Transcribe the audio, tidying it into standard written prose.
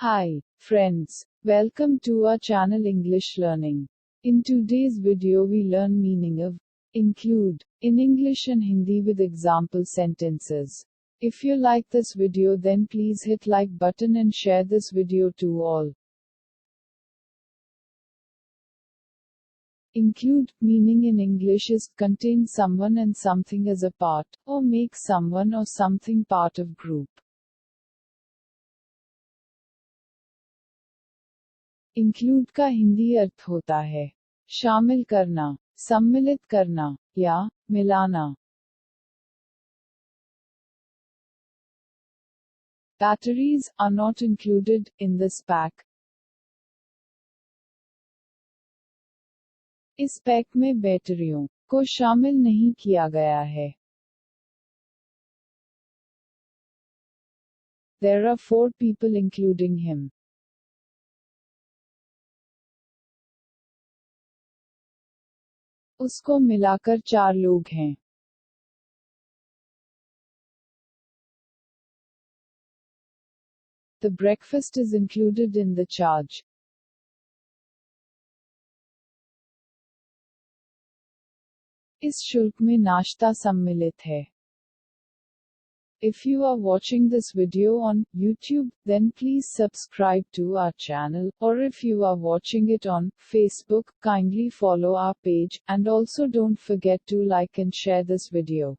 Hi, friends. Welcome to our channel English Learning. In today's video we learn meaning of include in English and Hindi with example sentences. If you like this video then please hit like button and share this video to all. Include meaning in English is contain someone and something as a part, or make someone or something part of group. Include का हिंदी अर्थ होता है शामिल करना, सम्मिलित करना या मिलाना. Batteries are not included in this pack. इस पैक में बैटरियों को शामिल नहीं किया गया है. There are 4 people including him. उसको मिलाकर 4 लोग हैं. The breakfast is included in the charge. इस शुल्क में नाश्ता सम्मिलित है. If you are watching this video on YouTube, then please subscribe to our channel, or if you are watching it on Facebook, kindly follow our page, and also don't forget to like and share this video.